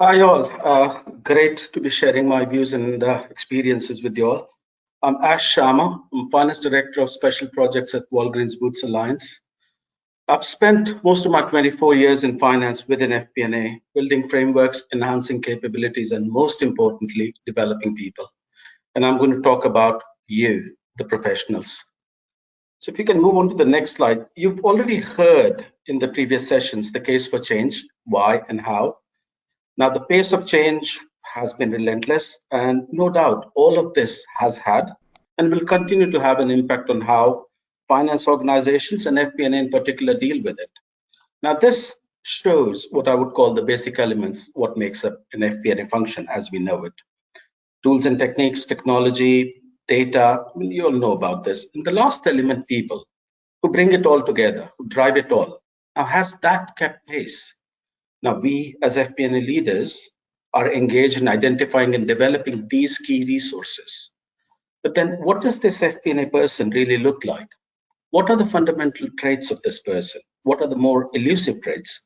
Hi all, great to be sharing my views and experiences with you all. I'm Ash Sharma, I'm Finance Director of Special Projects at Walgreens Boots Alliance. I've spent most of my 24 years in finance within FP&A, building frameworks, enhancing capabilities, and most importantly, developing people. And I'm going to talk about you, the professionals. So if you can move on to the next slide, you've already heard in the previous sessions the case for change, why and how. Now, the pace of change has been relentless, and no doubt all of this has had and will continue to have an impact on how finance organizations and FP&A in particular deal with it. Now, this shows what I would call the basic elements, what makes up an FP&A function as we know it. Tools and techniques, technology, data, I mean, you all know about this. And the last element, people, who bring it all together, who drive it all. Now, has that kept pace? Now, we as FP&A leaders are engaged in identifying and developing these key resources. But then what does this FP&A person really look like? What are the fundamental traits of this person? What are the more elusive traits?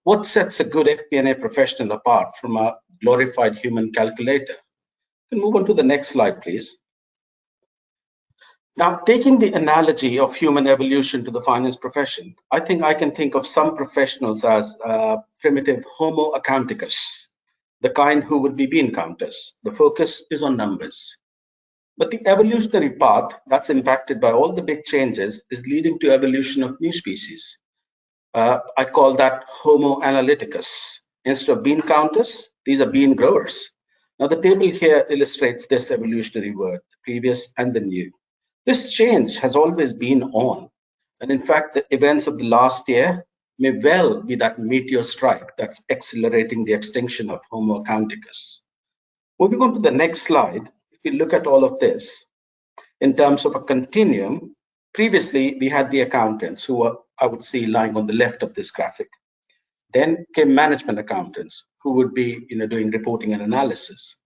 What sets a good FP&A professional apart from a glorified human calculator? You can move on to the next slide, please. Now, taking the analogy of human evolution to the finance profession, I think I can think of some professionals as primitive Homo accounticus, the kind who would be bean counters. The focus is on numbers. But the evolutionary path that's impacted by all the big changes is leading to evolution of new species. I call that Homo analyticus. Instead of bean counters, these are bean growers. Now, the table here illustrates this evolutionary word, the previous and the new. This change has always been on. And in fact, the events of the last year may well be that meteor strike that's accelerating the extinction of Homo accounticus. Moving on to the next slide, if we look at all of this in terms of a continuum, previously we had the accountants who were, I would say, lying on the left of this graphic. Then came management accountants who would be doing reporting and analysis.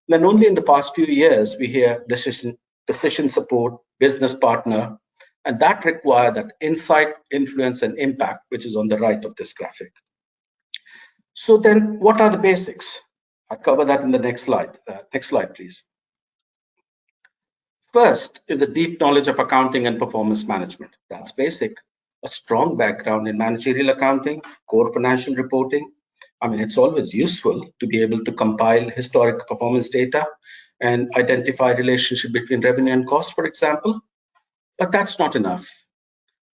Then only in the past few years, we hear decision support, business partner, and that require that insight, influence, and impact, which is on the right of this graphic. So then what are the basics? I'll cover that in the next slide. Next slide, please. First is a deep knowledge of accounting and performance management. That's basic. A strong background in managerial accounting, core financial reporting. I mean, it's always useful to be able to compile historic performance data and identify relationship between revenue and cost, for example. But that's not enough.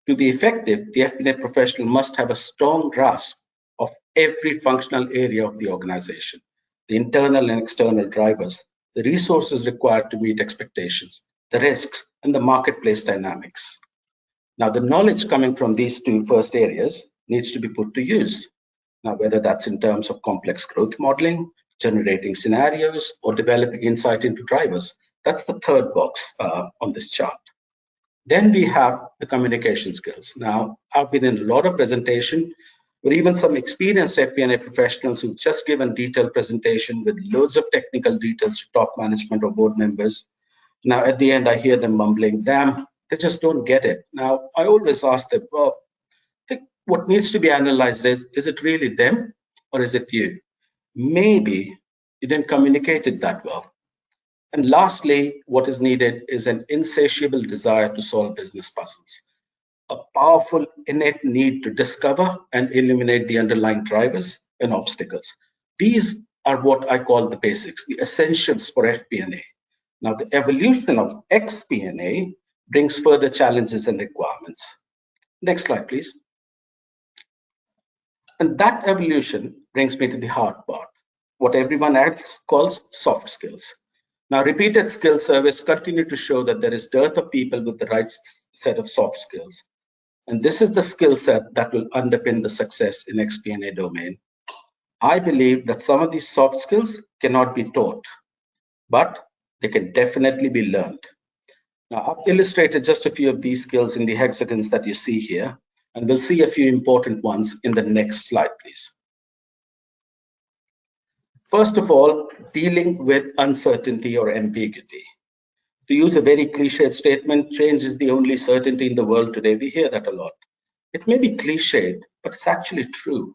To be effective, the FP&A professional must have a strong grasp of every functional area of the organization, the internal and external drivers, the resources required to meet expectations, the risks, and the marketplace dynamics. Now, the knowledge coming from these two first areas needs to be put to use. Now, whether that's in terms of complex growth modeling, generating scenarios, or developing insight into drivers, that's the third box on this chart. Then we have the communication skills. Now, I've been in a lot of presentation where even some experienced FP&A professionals who've just given detailed presentation with loads of technical details to top management or board members. Now, at the end, I hear them mumbling, damn, they just don't get it. Now, I always ask them, well, I think what needs to be analyzed is it really them or is it you? Maybe you didn't communicate it that well. And lastly, what is needed is an insatiable desire to solve business puzzles, a powerful innate need to discover and eliminate the underlying drivers and obstacles. These are what I call the basics, the essentials for FP&A. Now, the evolution of XP&A brings further challenges and requirements. Next slide, please. And that evolution brings me to the hard part, what everyone else calls soft skills. Now, repeated skill surveys continue to show that there is dearth of people with the right set of soft skills. And this is the skill set that will underpin the success in FP&A domain. I believe that some of these soft skills cannot be taught, but they can definitely be learned. Now, I've illustrated just a few of these skills in the hexagons that you see here, and we'll see a few important ones in the next slide, please. First of all, dealing with uncertainty or ambiguity. To use a very cliched statement, change is the only certainty in the world today. We hear that a lot. It may be cliched, but it's actually true.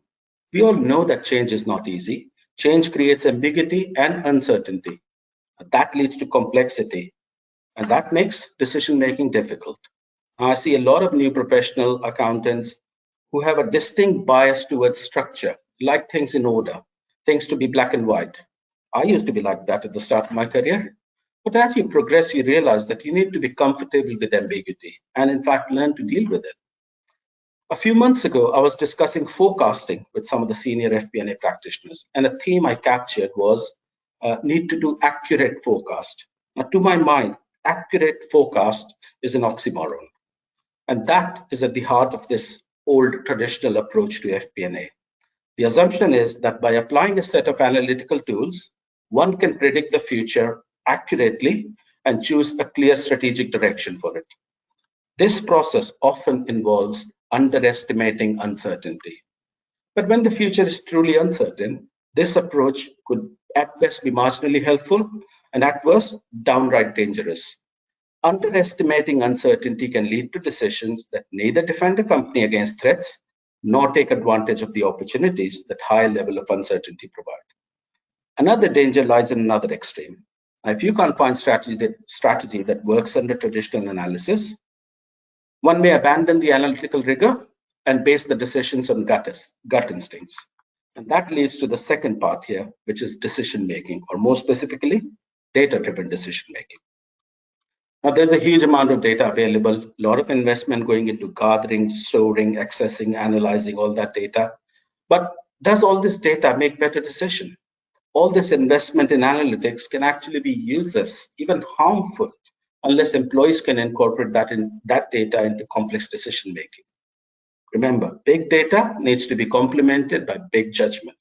We all know that change is not easy. Change creates ambiguity and uncertainty. That leads to complexity, and that makes decision making difficult. I see a lot of new professional accountants who have a distinct bias towards structure, like things in order, things to be black and white. I used to be like that at the start of my career. But as you progress, you realize that you need to be comfortable with ambiguity and, in fact, learn to deal with it. A few months ago, I was discussing forecasting with some of the senior FP&A practitioners, and a theme I captured was need to do accurate forecast. Now, to my mind, accurate forecast is an oxymoron, and that is at the heart of this old traditional approach to FP&A. The assumption is that by applying a set of analytical tools, one can predict the future accurately and choose a clear strategic direction for it. This process often involves underestimating uncertainty. But when the future is truly uncertain, this approach could at best be marginally helpful and at worst, downright dangerous. Underestimating uncertainty can lead to decisions that neither defend the company against threats nor take advantage of the opportunities that high level of uncertainty provide. Another danger lies in another extreme. Now, if you can't find strategy that works under traditional analysis, one may abandon the analytical rigor and base the decisions on gut instincts. And that leads to the second part here, which is decision making, or more specifically, data driven decision making. Now, there's a huge amount of data available, a lot of investment going into gathering, storing, accessing, analyzing all that data. But does all this data make better decisions? All this investment in analytics can actually be useless, even harmful, unless employees can incorporate that data into complex decision making. Remember, big data needs to be complemented by big judgment.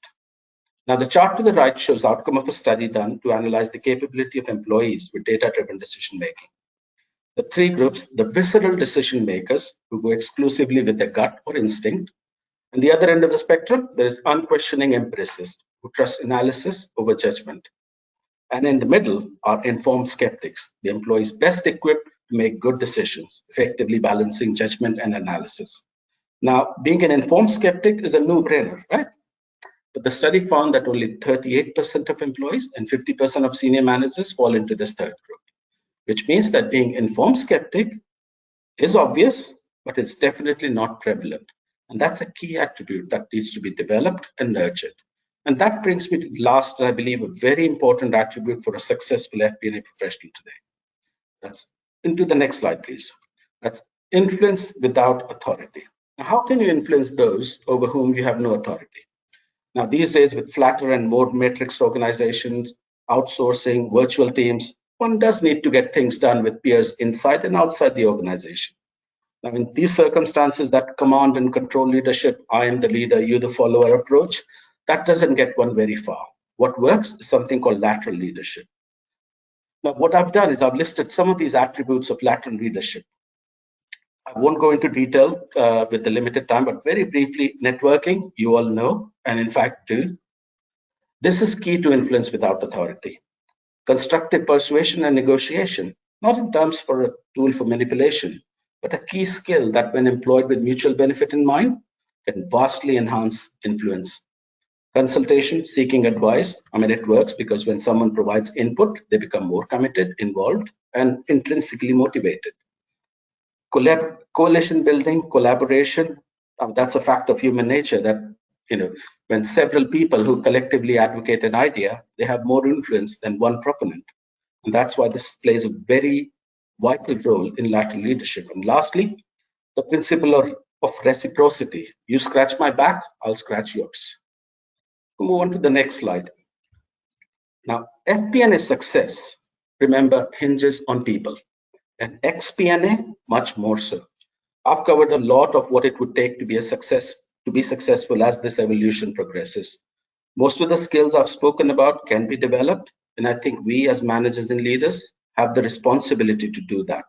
Now, the chart to the right shows the outcome of a study done to analyze the capability of employees with data-driven decision making. The three groups: the visceral decision makers who go exclusively with their gut or instinct. On the other end of the spectrum, there is unquestioning empiricists who trust analysis over judgment. And in the middle are informed skeptics, the employees best equipped to make good decisions, effectively balancing judgment and analysis. Now, being an informed skeptic is a no-brainer, right? But the study found that only 38% of employees and 50% of senior managers fall into this third group, which means that being informed skeptic is obvious, but it's definitely not prevalent. And that's a key attribute that needs to be developed and nurtured. And that brings me to the last, and I believe, a very important attribute for a successful FP&A professional today. That's into the next slide, please. That's influence without authority. Now, how can you influence those over whom you have no authority? Now, these days, with flatter and more matrixed organizations, outsourcing, virtual teams, one does need to get things done with peers inside and outside the organization. Now, in these circumstances, that command and control leadership, I am the leader, you the follower approach, that doesn't get one very far. What works is something called lateral leadership. Now, what I've done is I've listed some of these attributes of lateral leadership. I won't go into detail with the limited time, but very briefly, networking, you all know, and in fact do. This is key to influence without authority. Constructive persuasion and negotiation, not in terms for a tool for manipulation, but a key skill that when employed with mutual benefit in mind, can vastly enhance influence. Consultation, seeking advice, it works because when someone provides input, they become more committed, involved, and intrinsically motivated. Coalition building, collaboration, that's a fact of human nature that, when several people who collectively advocate an idea, they have more influence than one proponent. And that's why this plays a very vital role in lateral leadership. And lastly, the principle of reciprocity. You scratch my back, I'll scratch yours. We'll move on to the next slide. Now, FP&A success, remember, hinges on people, and XP&A much more so. I've covered a lot of what it would take to be successful as this evolution progresses. Most of the skills I've spoken about can be developed, and I think we as managers and leaders have the responsibility to do that.